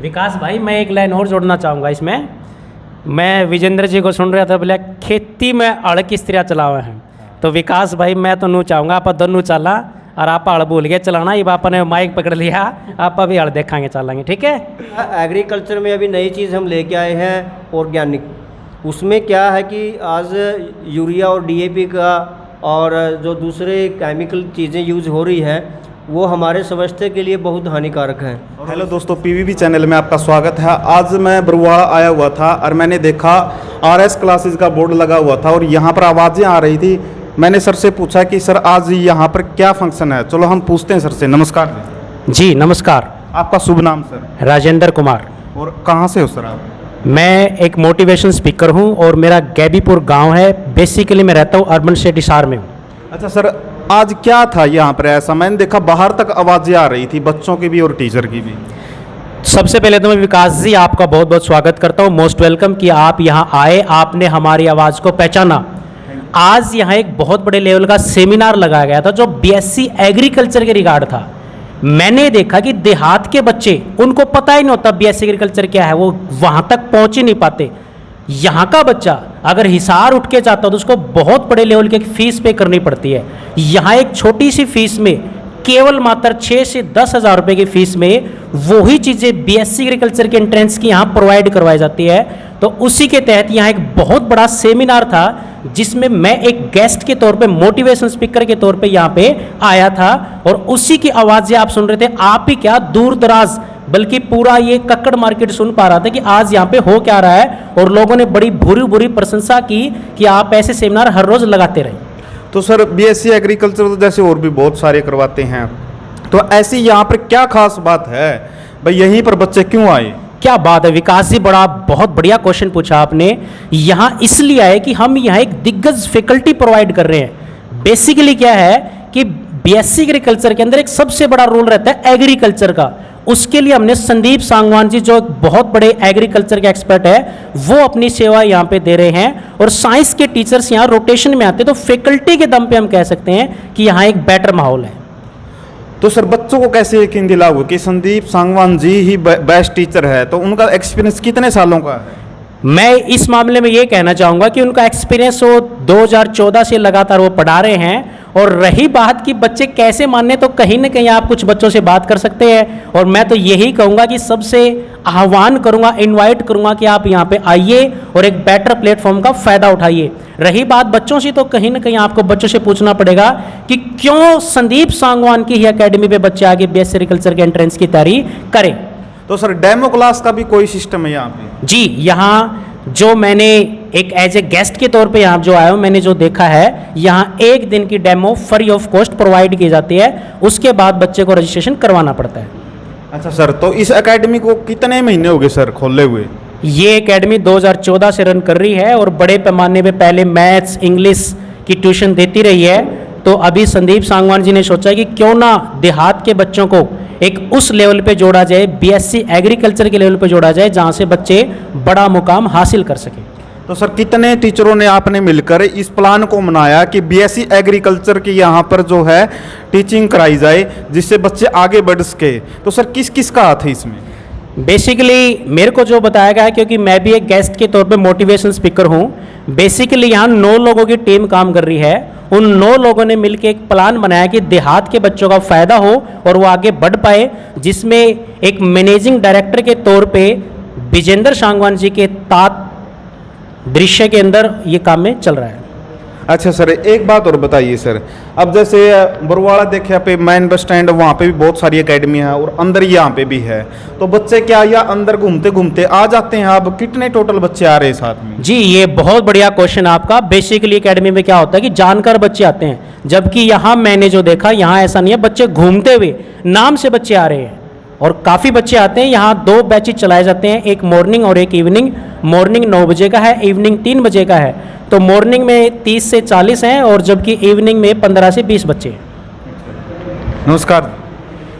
विकास भाई, मैं एक लाइन और जोड़ना चाहूँगा इसमें। मैं विजेंद्र जी को सुन रहा था, बोले खेती में अड़ किस तरह चलावे हैं। तो विकास भाई मैं तो नू चाहूँगा आप दोनों चला और आप अड़ भूल गए चलाना। ये बापा ने माइक पकड़ लिया, आप अभी अड़ देखाएंगे चलाएंगे, ठीक है। एग्रीकल्चर में अभी नई चीज़ हम लेके आए हैं ऑर्गेनिक। उसमें क्या है कि आज यूरिया और डीएपी का और जो दूसरे केमिकल चीज़ें यूज़ हो रही हैं वो हमारे स्वास्थ्य के लिए बहुत हानिकारक है। हेलो दोस्तों, पीवीबी चैनल में आपका स्वागत है। आज मैं बरुआड़ा आया हुआ था और मैंने देखा आरएस क्लासेस का बोर्ड लगा हुआ था और यहाँ पर आवाज़ें आ रही थी। मैंने सर से पूछा कि सर आज यहाँ पर क्या फंक्शन है। चलो हम पूछते हैं सर से। नमस्कार जी नमस्कार। आपका शुभ नाम सर? राजेंद्र कुमार। और कहाँ से हो सर आप? मैं एक मोटिवेशन स्पीकर हूँ और मेरा गैबीपुर गांव है। बेसिकली मैं रहता हूँ अर्बन स्टेट हिसार में हूँ। अच्छा सर, आज क्या था यहाँ पर ऐसा? मैंने देखा बाहर तक आवाज़ें आ रही थी, बच्चों की भी और टीचर की भी। सबसे पहले तो मैं विकास जी आपका बहुत बहुत स्वागत करता हूँ। मोस्ट वेलकम कि आप यहाँ आए, आपने हमारी आवाज़ को पहचाना। आज यहाँ एक बहुत बड़े लेवल का सेमिनार लगाया गया था जो बीएससी एग्रीकल्चर के रिगार्ड था। मैंने देखा कि देहात के बच्चे, उनको पता ही नहीं होता बीएससी एग्रीकल्चर क्या है, वो वहाँ तक पहुँच ही नहीं पाते। यहाँ का बच्चा अगर हिसार उठ के जाता तो उसको बहुत बड़े लेवल की फीस पे करनी पड़ती है। यहाँ एक छोटी सी फीस में केवल मात्र 6 से 10 हज़ार रुपये की फीस में वही चीज़ें बीएससी एग्रीकल्चर के एंट्रेंस की यहाँ प्रोवाइड करवाई जाती है। तो उसी के तहत यहाँ एक बहुत बड़ा सेमिनार था जिसमें मैं एक गेस्ट के तौर पे, मोटिवेशन स्पीकर के तौर पे यहाँ पे आया था और उसी की आवाज़ें आप सुन रहे थे। आप ही क्या, दूर दराज बल्कि पूरा ये कक्कड़ मार्केट सुन पा रहा था कि आज यहाँ पे हो क्या रहा है। और लोगों ने बड़ी बुरी बुरी प्रशंसा की कि आप ऐसे सेमिनार हर रोज़ लगाते रहे। तो सर बीएससी एग्रीकल्चर तो जैसे और भी बहुत सारे करवाते हैं, तो ऐसी यहाँ पर क्या खास बात है भाई, यहीं पर बच्चे क्यों आए? क्या बात है विकास जी, बहुत बढ़िया क्वेश्चन पूछा आपने। यहाँ इसलिए आए कि हम यहाँ एक दिग्गज फैकल्टी प्रोवाइड कर रहे हैं। बेसिकली क्या है कि बीएससी एग्रीकल्चर के अंदर एक सबसे बड़ा रोल रहता है एग्रीकल्चर का। उसके लिए हमने संदीप सांगवान जी, जो एक बहुत बड़े एग्रीकल्चर के एक्सपर्ट है, वो अपनी सेवा यहाँ पे दे रहे हैं। और साइंस के टीचर्स यहाँ रोटेशन में आते हैं। तो फैकल्टी के दम पे हम कह सकते हैं कि यहाँ एक बेटर माहौल है। तो सर बच्चों को कैसे यकीन दिलाओगे कि संदीप सांगवान जी ही बेस्ट टीचर है? तो उनका एक्सपीरियंस कितने सालों का है? मैं इस मामले में ये कहना चाहूँगा कि उनका एक्सपीरियंस वो 2014 से लगातार वो पढ़ा रहे हैं। और रही बात कि बच्चे कैसे माने, तो कहीं ना कहीं आप कुछ बच्चों से बात कर सकते हैं। और मैं तो यही कहूँगा कि सबसे आह्वान करूँगा, इनवाइट करूँगा कि आप यहाँ पे आइए और एक बेटर प्लेटफॉर्म का फ़ायदा उठाइए। रही बात बच्चों से, तो कहीं ना कहीं आपको बच्चों से पूछना पड़ेगा कि क्यों संदीप सांगवान की ही एकेडमी पे बच्चे आगे बीएससी एग्रीकल्चर के एंट्रेंस की तैयारी करें। तो सर डेमो क्लास का भी कोई सिस्टम है यहाँ पे? जी, यहाँ जो मैंने एक एज ए गेस्ट के तौर पे यहाँ जो आया हूँ, मैंने जो देखा है, यहाँ एक दिन की demo free of cost provide की जाती है। उसके बाद बच्चे को रजिस्ट्रेशन करवाना पड़ता है। अच्छा सर, तो इस एकेडमी को कितने महीने हो गए सर खोले हुए? ये एकेडमी 2014 से रन कर रही है और बड़े पैमाने पे पहले मैथ्स, इंग्लिश की ट्यूशन देती रही है। तो अभी संदीप सांगवान जी ने सोचा कि क्यों ना देहात के बच्चों को एक उस लेवल पे जोड़ा जाए, बीएससी एग्रीकल्चर के लेवल पे जोड़ा जाए, जहाँ से बच्चे बड़ा मुकाम हासिल कर सकें। तो सर कितने टीचरों ने आपने मिलकर इस प्लान को बनाया कि बीएससी एग्रीकल्चर की यहाँ पर जो है टीचिंग कराई जाए जिससे बच्चे आगे बढ़ सके? तो सर किस किस का हाथ है इसमें? बेसिकली मेरे को जो बताया गया है, क्योंकि मैं भी एक गेस्ट के तौर पे मोटिवेशन स्पीकर हूँ, बेसिकली यहाँ 9 लोगों की टीम काम कर रही है। उन 9 लोगों ने मिलकर एक प्लान बनाया कि देहात के बच्चों का फ़ायदा हो और वो आगे बढ़ पाए, जिसमें एक मैनेजिंग डायरेक्टर के तौर पे विजेंद्र सांगवान जी के तात दृश्य के अंदर ये काम में चल रहा है। अच्छा सर, एक बात और बताइए सर, अब जैसे बरुआड़ा देखे पे मेन बस स्टैंड, वहाँ पे भी बहुत सारी एकेडमी है और अंदर यहाँ पे भी है। तो बच्चे क्या या अंदर घूमते घूमते आ जाते हैं? अब कितने टोटल बच्चे आ रहे हैं साथ में? जी, ये बहुत बढ़िया क्वेश्चन आपका। बेसिकली एकेडमी में क्या होता है कि जानकार बच्चे आते हैं, जबकि यहाँ मैंने जो देखा, यहाँ ऐसा नहीं है। बच्चे घूमते हुए नाम से बच्चे आ रहे हैं और काफ़ी बच्चे आते हैं। यहाँ 2 बैचेज चलाए जाते हैं, एक मॉर्निंग और एक इवनिंग। मॉर्निंग 9 बजे का है, इवनिंग 3 बजे का है। तो मॉर्निंग में 30 से 40 हैं और जबकि इवनिंग में 15 से 20 बच्चे हैं। नमस्कार।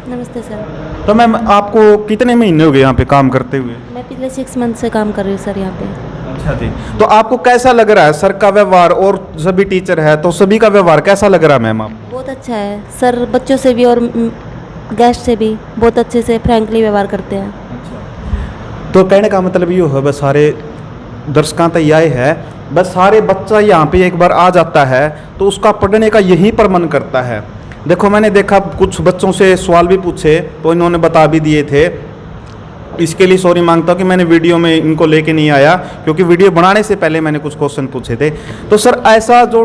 नमस्ते सर। तो मैम आपको कितने महीने हो गए यहाँ पे काम करते हुए? मैं पिछले 6 मंथ से काम कर रही हूँ सर यहाँ पे। अच्छा जी, तो आपको कैसा लग रहा है सर का व्यवहार? और सभी टीचर है तो सभी का व्यवहार कैसा लग रहा है मैम आपको? बहुत अच्छा है सर, बच्चों से भी और गेस्ट से भी बहुत अच्छे से फ्रैंकली व्यवहार करते हैं। तो कहने का मतलब ये है बस सारे दर्शकों तक यह है बस सारे बच्चा यहाँ पे एक बार आ जाता है तो उसका पढ़ने का यहीं पर मन करता है। देखो मैंने देखा कुछ बच्चों से सवाल भी पूछे तो इन्होंने बता भी दिए थे। इसके लिए सॉरी मांगता हूँ कि मैंने वीडियो में इनको लेके नहीं आया, क्योंकि वीडियो बनाने से पहले मैंने कुछ क्वेश्चन पूछे थे। तो सर ऐसा जो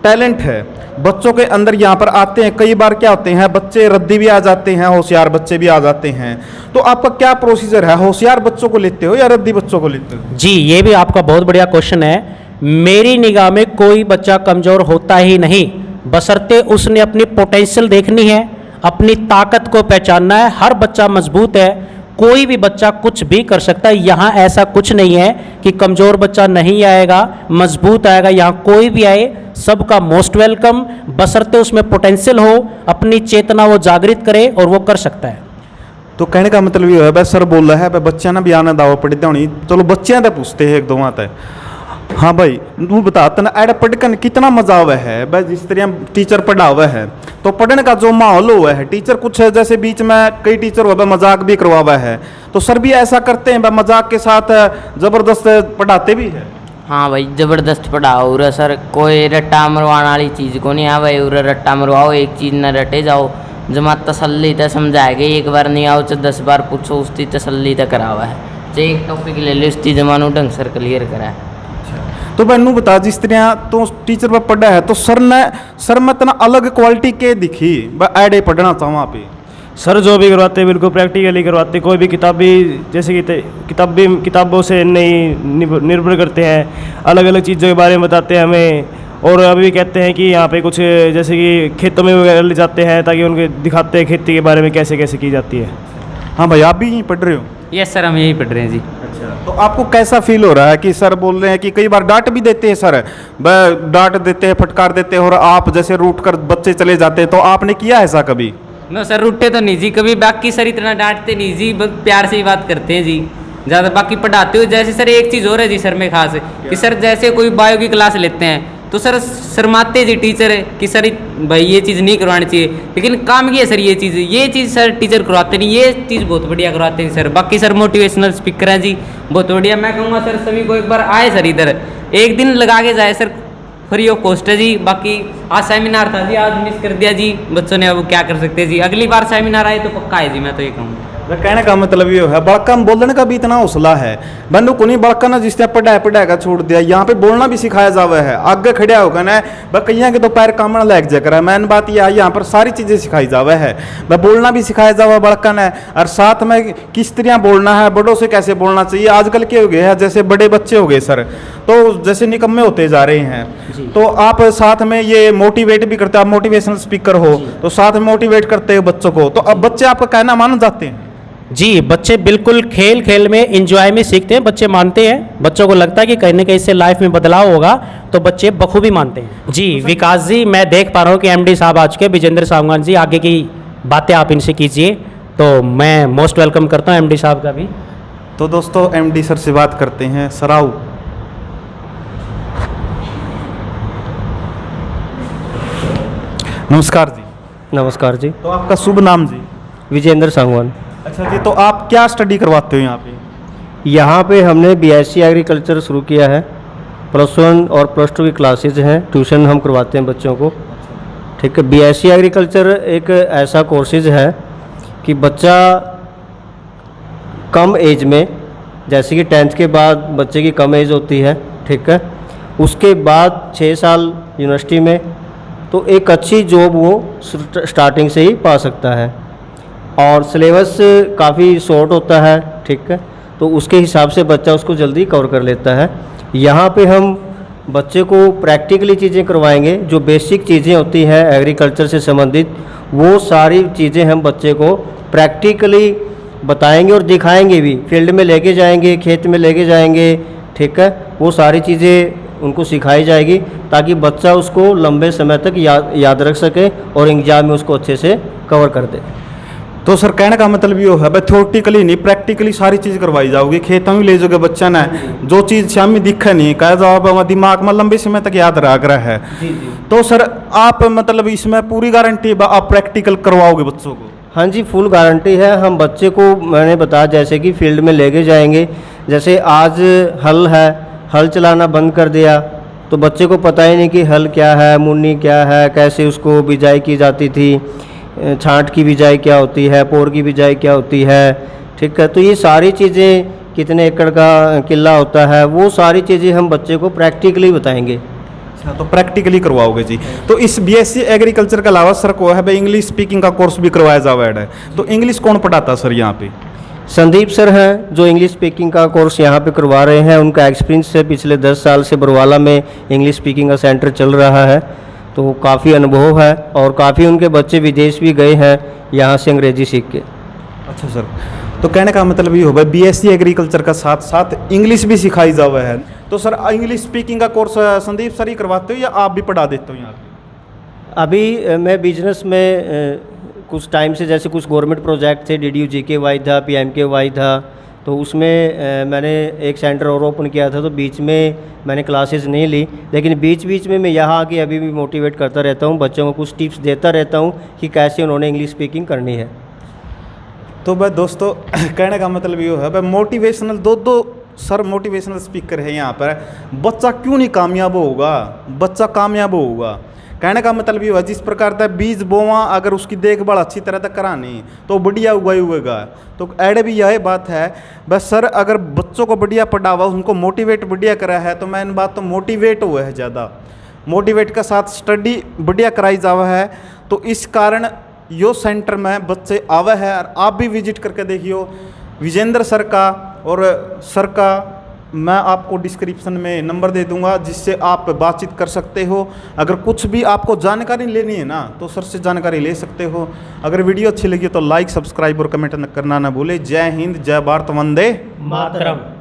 टैलेंट है बच्चों के अंदर यहाँ पर आते हैं, कई बार क्या होते हैं बच्चे रद्दी भी आ जाते हैं, होशियार बच्चे भी आ जाते हैं, तो आपका क्या प्रोसीजर है? होशियार बच्चों को लेते हो या रद्दी बच्चों को लेते हो? जी, ये भी आपका बहुत बढ़िया क्वेश्चन है। मेरी निगाह में कोई बच्चा कमज़ोर होता ही नहीं, बशर्ते उसने अपनी पोटेंशियल देखनी है, अपनी ताकत को पहचानना है। हर बच्चा मजबूत है, कोई भी बच्चा कुछ भी कर सकता है। यहाँ ऐसा कुछ नहीं है कि कमज़ोर बच्चा नहीं आएगा, मजबूत आएगा। यहाँ कोई भी आए सबका मोस्ट वेलकम, बशर्ते उसमें पोटेंशियल हो, अपनी चेतना वो जागृत करे और वो कर सकता है। तो कहने का मतलब ये है भाई सर बोल रहा है भाई बच्चा ना भी आना दावा पढ़ते होनी, चलो बच्चे तो पूछते हैं एक दो आता है। हाँ भाई तू बताता ना एड पढ़कर कितना मजा हुआ है भाई, जिस तरह टीचर पढ़ा हुआ है तो पढ़ने का जो माहौल हुआ है, टीचर कुछ है जैसे बीच में कई टीचर हुआ मजाक भी करवा हुआ है, तो सर भी ऐसा करते हैं भाई मजाक के साथ जबरदस्त पढ़ाते भी है? हाँ भाई जबरदस्त पढ़ाओ उरा सर, कोई रट्टा मरवाने वाली चीज़ को नहीं। हाँ भाई उरा रट्टा मरवाओ, एक चीज़ न रटे जाओ, जमा तसल्ली तक समझाएगा। एक बार नहीं आओ तो 10 बार पूछो, उसकी तसल्ली तक करा हुआ है। चाहे एक टॉपिक ले लो उसकी जमानू ढंग सर क्लियर करा है। तो मैनू बता जिस तरह तो टीचर पर पढ़ा है तो सर में इतना अलग क्वालिटी के दिखी एडे पढ़ना था वहाँ पे? सर जो भी करवाते बिल्कुल प्रैक्टिकली करवाते, कोई भी किताब भी जैसे कि किताबों से नहीं निर्भर करते हैं, अलग अलग चीज़ों के बारे में बताते हैं हमें। और अभी भी कहते हैं कि यहाँ पे कुछ जैसे कि खेतों में वगैरह ले जाते हैं ताकि उनके दिखाते हैं खेती के बारे में कैसे कैसे की जाती है। हाँ भाई आप भी यहीं पढ़ रहे हो? यस सर हम यही पढ़ रहे हैं जी। अच्छा, तो आपको कैसा फील हो रहा है कि सर बोल रहे हैं कि कई बार डांट भी देते हैं सर, डांट देते हैं, फटकार देते हैं और आप जैसे रूट कर बच्चे चले जाते हैं, तो आपने किया ऐसा कभी? नो सर रूठते तो नहीं जी कभी, बाकी सर इतना डांटते नहीं जी, बस प्यार से ही बात करते हैं जी ज़्यादा। बाकी पढ़ाते हो जैसे सर एक चीज़ हो रहा है जी सर में खास कि सर जैसे कोई बायो की क्लास लेते हैं तो सर शर्माते जी टीचर कि सर भाई ये चीज़ नहीं करवानी चाहिए, लेकिन काम की है सर ये चीज़ सर टीचर करवाते नहीं, ये चीज़ बहुत बढ़िया करवाते हैं सर। बाकी सर मोटिवेशनल स्पीकर हैं जी, बहुत बढ़िया। मैं कहूँगा सर सभी को एक बार आए सर इधर, एक दिन लगा के जाए सर, फ्री ऑफ कॉस्ट है जी। बाकी आज सेमिनार था जी, आज मिस कर दिया जी बच्चों ने, अब क्या कर सकते हैं जी। अगली बार सेमिनार आए तो पक्का है जी, मैं तो ये कहूँगा। कहने का मतलब ये है बड़का में बोलने का भी इतना हौसला है, बंदू को नहीं बड़का ना जिस तरह पढ़ाया का छोड़ दिया, यहाँ पे बोलना भी सिखाया जावा है। आगे खड़िया होगा ना कईया के तो पैर कामना लग जाकर, मैन बात यह है यहाँ पर सारी चीज़ें सिखाई जावा है, वह बोलना भी सिखाया जावा बड़का ने, और साथ में किस तरह बोलना है, बड़ों से कैसे बोलना चाहिए। आजकल के हो गए हैं जैसे बड़े बच्चे हो गए सर, तो जैसे निकम्मे होते जा रहे हैं, तो आप साथ में ये मोटिवेट भी करते हो, आप मोटिवेशनल स्पीकर हो तो साथ में मोटिवेट करते हो बच्चों को, तो अब बच्चे आपका कहना मान जाते हैं? जी, बच्चे बिल्कुल खेल खेल में इंजॉय में सीखते हैं, बच्चे मानते हैं। बच्चों को लगता है कि कहीं ना कहीं से लाइफ में बदलाव होगा तो बच्चे बखूबी मानते हैं। जी विकास जी, मैं देख पा रहा हूँ कि एमडी साहब आ चुके हैं, विजेंद्र सावंत जी, आगे की बातें आप इनसे कीजिए। तो मैं मोस्ट वेलकम करता हूँ एमडी साहब का भी। तो दोस्तों एमडी सर से बात करते हैं। सराउ नमस्कार जी। नमस्कार जी। तो आपका शुभ नाम जी? विजेंद्र सांगवान। अच्छा जी, तो आप क्या स्टडी करवाते हो यहाँ पे? यहाँ पे हमने बीएससी एग्रीकल्चर शुरू किया है, +1 और +2 की क्लासेज हैं, ट्यूशन हम करवाते हैं बच्चों को। ठीक है, बीएससी एग्रीकल्चर एक ऐसा कोर्सेज है कि बच्चा कम एज में, जैसे कि 10th के बाद बच्चे की कम एज होती है, ठीक है, उसके बाद 6 साल यूनिवर्सिटी में, तो एक अच्छी जॉब वो स्टार्टिंग से ही पा सकता है। और सिलेबस काफ़ी शॉर्ट होता है, ठीक है, तो उसके हिसाब से बच्चा उसको जल्दी कवर कर लेता है। यहाँ पे हम बच्चे को प्रैक्टिकली चीज़ें करवाएंगे, जो बेसिक चीज़ें होती हैं एग्रीकल्चर से संबंधित, वो सारी चीज़ें हम बच्चे को प्रैक्टिकली बताएंगे और दिखाएंगे भी, फील्ड में लेके जाएंगे, खेत में लेके जाएंगे, ठीक है, वो सारी चीज़ें उनको सिखाई जाएगी ताकि बच्चा उसको लंबे समय तक याद रख सके और एग्जाम में उसको अच्छे से कवर कर दे। तो सर कहने का मतलब ये है भाई थ्योरेटिकली नहीं प्रैक्टिकली सारी चीज़ करवाई जाओगी, खेतों में ले जाओगे बच्चा ना, जो चीज़ शामी दिखे नहीं कह जाओ दिमाग में लंबे समय तक याद रख रहा है। तो सर आप मतलब इसमें पूरी गारंटी आप प्रैक्टिकल करवाओगे बच्चों को? हाँ जी, फुल गारंटी है। हम बच्चे को मैंने बताया जैसे कि फील्ड में लेके जाएंगे, जैसे आज हल है, हल चलाना बंद कर दिया तो बच्चे को पता ही नहीं कि हल क्या है, मुन्नी क्या है, कैसे उसको बिजाई की जाती थी, छांट की बिजाई क्या होती है, पोर की बिजाई क्या होती है, ठीक है। तो ये सारी चीज़ें, कितने एकड़ का किला होता है, वो सारी चीज़ें हम बच्चे को प्रैक्टिकली बताएंगे। अच्छा, तो प्रैक्टिकली करवाओगे जी। तो इस बीएससी एग्रीकल्चर के अलावा सर को है भाई इंग्लिश स्पीकिंग का कोर्स भी करवाया जावा है, तो इंग्लिश कौन पढ़ाता सर यहाँ पे? संदीप सर हैं जो इंग्लिश स्पीकिंग का कोर्स यहाँ पे करवा रहे हैं। उनका एक्सपीरियंस है, पिछले 10 साल से बरवाला में इंग्लिश स्पीकिंग का सेंटर चल रहा है, तो काफ़ी अनुभव है और काफ़ी उनके बच्चे विदेश भी गए हैं यहाँ से अंग्रेजी सीख के। अच्छा सर, तो कहने का मतलब ये होगा बीएससी एग्रीकल्चर का साथ साथ इंग्लिश भी सिखाई जावा है। तो सर इंग्लिश स्पीकिंग का कोर्स संदीप सर ही करवाते हो या आप भी पढ़ा देते हो यहाँ पे? अभी मैं बिजनेस में कुछ टाइम से, जैसे कुछ गवर्नमेंट प्रोजेक्ट थे, DDU-GKY था, PMKY था, तो उसमें मैंने एक सेंटर और ओपन किया था, तो बीच में मैंने क्लासेस नहीं ली, लेकिन बीच बीच में मैं यहाँ आके अभी भी मोटिवेट करता रहता हूँ, बच्चों को कुछ टिप्स देता रहता हूँ कि कैसे उन्होंने इंग्लिश स्पीकिंग करनी है। तो भाई दोस्तों कहने का मतलब ये है भाई मोटिवेशनल दो सर मोटिवेशनल स्पीकर है यहाँ पर। बच्चा क्यों नहीं कामयाब होगा, बच्चा कामयाब होगा। कहने का मतलब ये है जिस प्रकार का बीज बोवा अगर उसकी देखभाल अच्छी तरह तक करानी तो बढ़िया उगाई उगेगा। तो ऐडे भी यही बात है बस सर अगर बच्चों को बढ़िया पढ़ावा, उनको मोटिवेट बढ़िया करा है, तो मैंने बात तो मोटिवेट हुआ है ज़्यादा, मोटिवेट के साथ स्टडी बढ़िया कराई जावा है। तो इस कारण यो सेंटर में बच्चे आवे है और आप भी विजिट करके देखियो। विजेंद्र सर का और सर का मैं आपको डिस्क्रिप्शन में नंबर दे दूंगा जिससे आप बातचीत कर सकते हो। अगर कुछ भी आपको जानकारी लेनी है ना तो सर से जानकारी ले सकते हो। अगर वीडियो अच्छी लगी तो लाइक, सब्सक्राइब और कमेंट करना ना भूले। जय हिंद, जय भारत, वंदे मातरम।